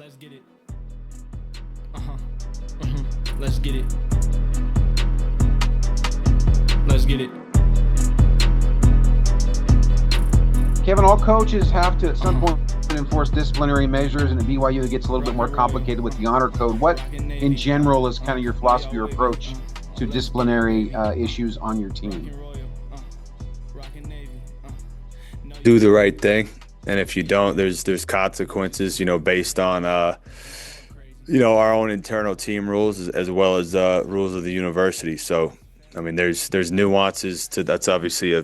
Let's get it. Let's get it. Let's get it. Kevin, all coaches have to at some point enforce disciplinary measures, and at BYU it gets a little bit more complicated with the honor code. What, in general, is kind of your philosophy or approach to disciplinary issues on your team? Do the right thing, and if you don't, there's consequences, based on our own internal team rules as well as rules of the university. So, I mean, there's nuances to that's obviously a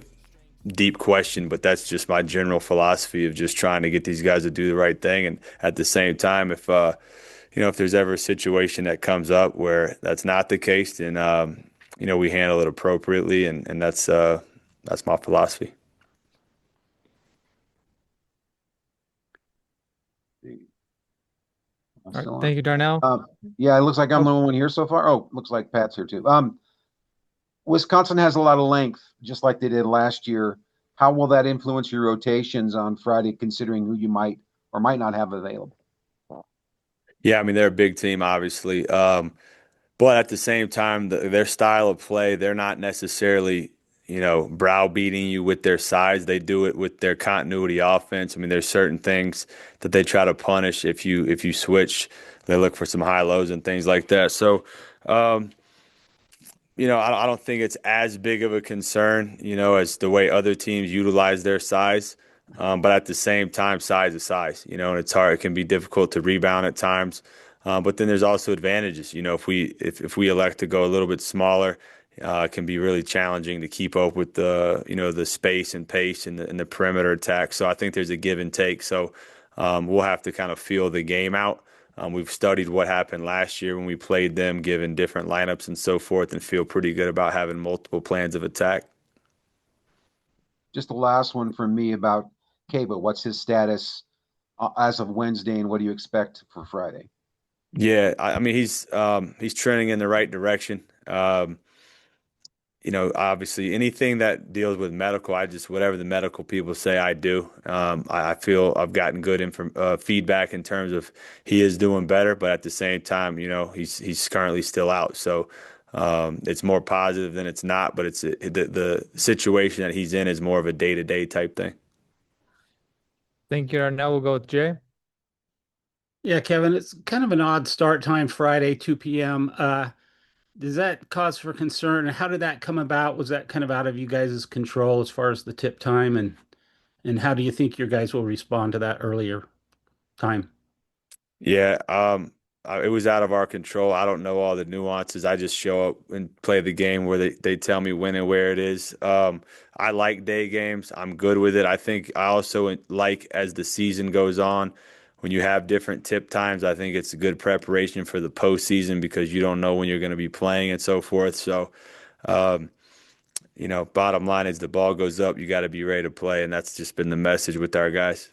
deep question, but that's just my general philosophy of just trying to get these guys to do the right thing. And at the same time, if there's ever a situation that comes up where that's not the case, then we handle it appropriately, and that's my philosophy. All right, thank you, Darnell. Yeah, it looks like I'm the only one here so far. Oh, looks like Pat's here too. Wisconsin has a lot of length, just like they did last year. How will that influence your rotations on Friday, considering who you might or might not have available? Yeah, I mean, they're a big team, obviously. But at the same time, their style of play, they're not necessarily, browbeating you with their size. They do it with their continuity offense. I mean, there's certain things that they try to punish if you switch. They look for some high lows and things like that. So, I don't think it's as big of a concern, as the way other teams utilize their size. But at the same time, size is size, and it's hard. It can be difficult to rebound at times. But then there's also advantages. If we elect to go a little bit smaller, it can be really challenging to keep up with the space and pace and the perimeter attack. So I think there's a give and take. So we'll have to kind of feel the game out. We've studied what happened last year when we played them, given different lineups and so forth, and feel pretty good about having multiple plans of attack. Just the last one from me about Caba. What's his status as of Wednesday, and what do you expect for Friday? Yeah, I mean he's trending in the right direction. Obviously anything that deals with medical, whatever the medical people say, I do. I feel I've gotten good feedback in terms of he is doing better, but at the same time, he's currently still out. So it's more positive than it's not, but the situation that he's in is more of a day-to-day type thing. Thank you, Darnell. We'll go with Jay. Yeah, Kevin, it's kind of an odd start time, Friday, 2 p.m. Does that cause for concern? How did that come about? Was that kind of out of you guys' control as far as the tip time? And how do you think your guys will respond to that earlier time? Yeah, it was out of our control. I don't know all the nuances. I just show up and play the game where they tell me when and where it is. I like day games. I'm good with it. I think I also like, as the season goes on, when you have different tip times, I think it's a good preparation for the postseason because you don't know when you're going to be playing and so forth. So, bottom line is the ball goes up, you got to be ready to play, and that's just been the message with our guys.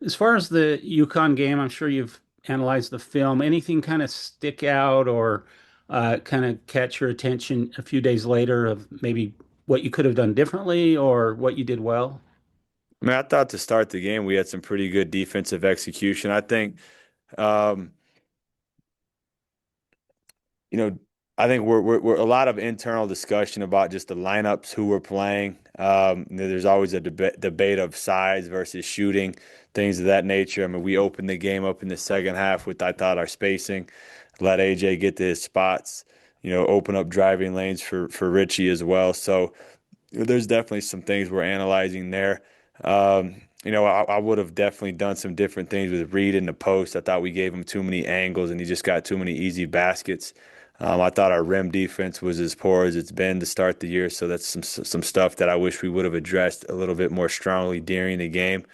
As far as the UConn game, I'm sure you've analyzed the film. Anything kind of stick out or kind of catch your attention a few days later of maybe what you could have done differently or what you did well? I mean, I thought to start the game, we had some pretty good defensive execution. I think, um, I think we're a lot of internal discussion about just the lineups, who we're playing. There's always a debate of size versus shooting, things of that nature. I mean, we opened the game up in the second half with, I thought, our spacing, let AJ get to his spots, open up driving lanes for Richie as well. So there's definitely some things we're analyzing there. I would have definitely done some different things with Reed in the post. I thought we gave him too many angles and he just got too many easy baskets. I thought our rim defense was as poor as it's been to start the year, so that's some stuff that I wish we would have addressed a little bit more strongly during the game.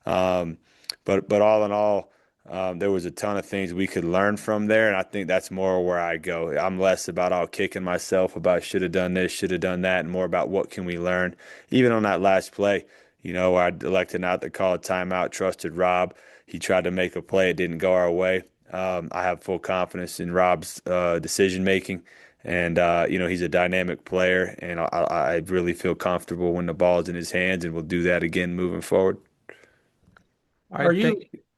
But all in all, there was a ton of things we could learn from there, and I think that's more where I go. I'm less about all kicking myself about should have done this, should have done that, and more about what can we learn. Even on that last play, I elected not to call a timeout, trusted Rob. He tried to make a play, it didn't go our way. I have full confidence in Rob's decision making, and he's a dynamic player, and I really feel comfortable when the ball's in his hands, and we'll do that again moving forward. All right,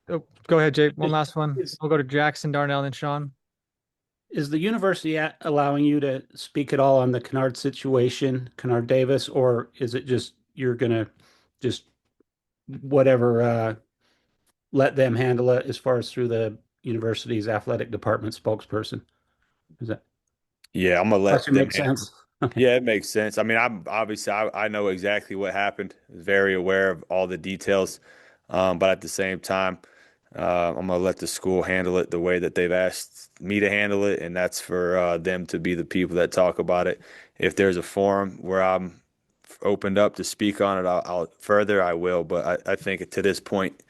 Oh, go ahead, Jay. One Is, last one. is, We'll go to Jackson, Darnell, and Sean. is the university allowing you to speak at all on the Kennard situation, Kennard Davis, or is it just you're gonna just whatever let them handle it as far as through the university's athletic department spokesperson? Is that Yeah, I'm gonna let question them. make sense? Okay. Yeah, it makes sense. I mean, I'm obviously I know exactly what happened. Very aware of all the details, but at the same time, I'm gonna let the school handle it the way that they've asked me to handle it, and that's for them to be the people that talk about it. If there's a forum where I'm opened up to speak on it, I will. But I think to this point,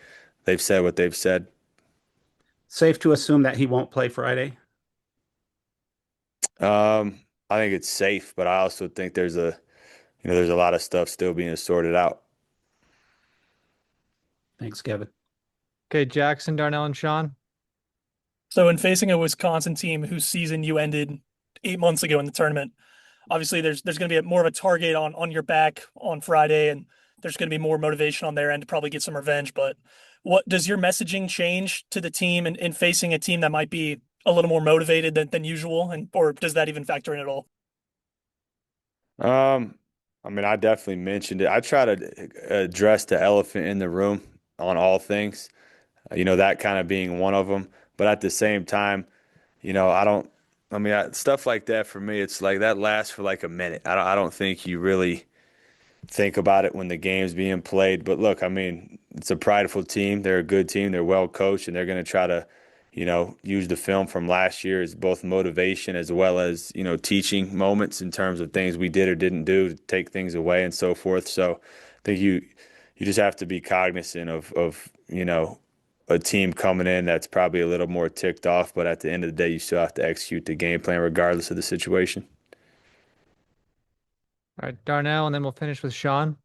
they've said what they've said. Safe to assume that he won't play Friday. I think it's safe, but I also think there's a lot of stuff still being sorted out. Thanks, Kevin. Okay, Jackson, Darnell, and Sean. So in facing a Wisconsin team whose season you ended 8 months ago in the tournament, obviously there's going to be more of a target on your back on Friday, and there's going to be more motivation on their end to probably get some revenge. But what does your messaging change to the team in facing a team that might be a little more motivated than usual, and or does that even factor in at all? Um, I mean, I definitely mentioned it. I try to address the elephant in the room on all things, that kind of being one of them. But at the same time, I don't, I mean, stuff like that for me, it's like that lasts for like a minute. I don't think you really think about it when the game's being played. But look, I mean, it's a prideful team. They're a good team. They're well coached, and they're going to try to, use the film from last year as both motivation as well as, teaching moments in terms of things we did or didn't do to take things away and so forth. So I think you just have to be cognizant of, a team coming in that's probably a little more ticked off, but at the end of the day, you still have to execute the game plan regardless of the situation. All right, Darnell, and then we'll finish with Sean.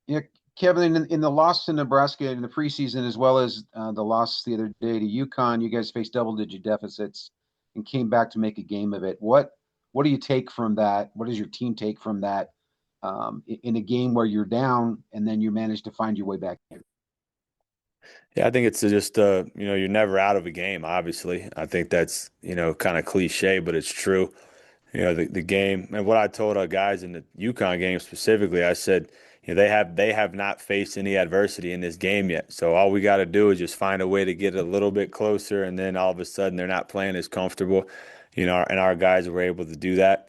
Yeah, Kevin, in the loss to Nebraska in the preseason, as well as the loss the other day to UConn, you guys faced double-digit deficits and came back to make a game of it. What do you take from that? What does your team take from that in a game where you're down and then you manage to find your way back in? Yeah, I think it's just you're never out of a game, obviously. I think that's, kind of cliche, but it's true. The game and what I told our guys in the UConn game specifically, I said, they have not faced any adversity in this game yet. So all we got to do is just find a way to get a little bit closer, and then all of a sudden they're not playing as comfortable, and our guys were able to do that.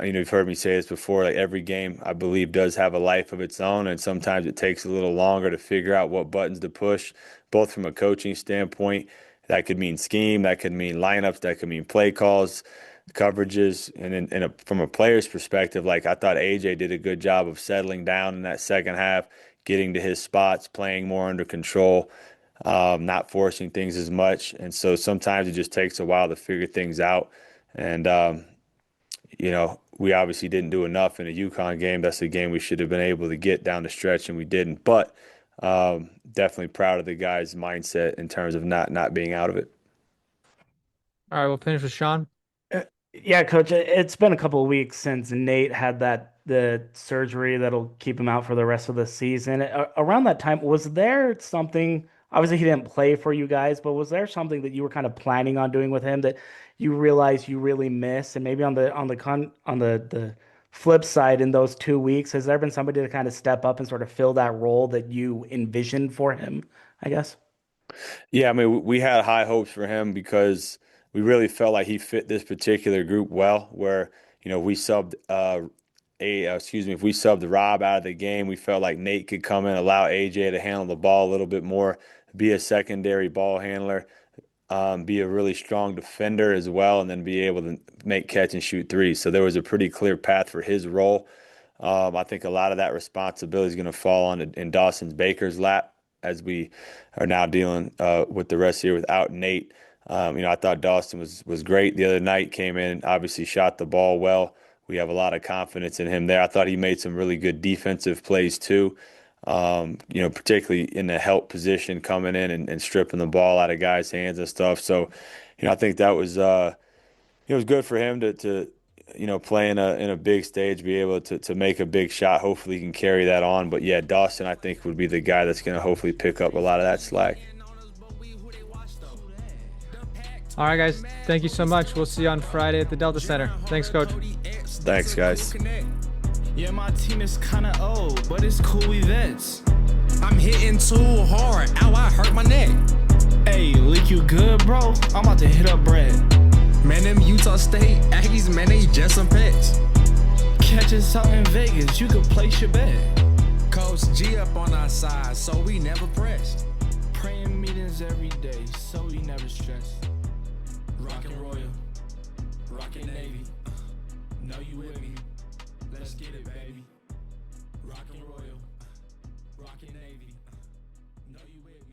You've heard me say this before, like every game I believe does have a life of its own, and sometimes it takes a little longer to figure out what buttons to push, both from a coaching standpoint. That could mean scheme, that could mean lineups, that could mean play calls, coverages, and from a player's perspective, like I thought AJ did a good job of settling down in that second half, getting to his spots, playing more under control, not forcing things as much. And so sometimes it just takes a while to figure things out. And we obviously didn't do enough in a UConn game. That's a game we should have been able to get down the stretch, and we didn't. But definitely proud of the guys' mindset in terms of not being out of it. All right, we'll finish with Sean. Yeah, coach, it's been a couple of weeks since Nate had the surgery that'll keep him out for the rest of the season. Around that time, was there something, obviously he didn't play for you guys, but was there something that you were kind of planning on doing with him that you realized you really missed? And maybe on the flip side, in those 2 weeks, has there been somebody to kind of step up and sort of fill that role that you envisioned for him, I guess? Yeah, I mean, we had high hopes for him because we really felt like he fit this particular group well. Where we subbed if we subbed Rob out of the game, we felt like Nate could come in, allow AJ to handle the ball a little bit more, be a secondary ball handler, be a really strong defender as well, and then be able to make catch and shoot threes. So there was a pretty clear path for his role. I think a lot of that responsibility is going to fall on in Dawson Baker's lap as we are now dealing with the rest here without Nate. I thought Dawson was great the other night, came in, obviously shot the ball well. We have a lot of confidence in him there. I thought he made some really good defensive plays too, particularly in the help position coming in and stripping the ball out of guys' hands and stuff. So, I think that was it was good for him to playing in a big stage, be able to make a big shot. Hopefully, he can carry that on. But yeah, Dawson, I think, would be the guy that's going to hopefully pick up a lot of that slack. All right, guys. Thank you so much. We'll see you on Friday at the Delta Center. Thanks, Coach. Thanks, guys. Yeah, my team is kinda old, but it's cool, we vets. I'm hitting too hard. Ow, I hurt my neck. Hey, Leak, you good, bro? I'm about to hit up Brett. Man, them Utah State Aggies, man, they just some pets. Catch us out in Vegas, you could place your bet. Coach G up on our side, so we never pressed. Praying meetings every day, so we never stress. Rockin' Royal, rockin' Navy. Know you with me, let's get it, baby. Rockin' Royal, rockin' Navy. Know you with me.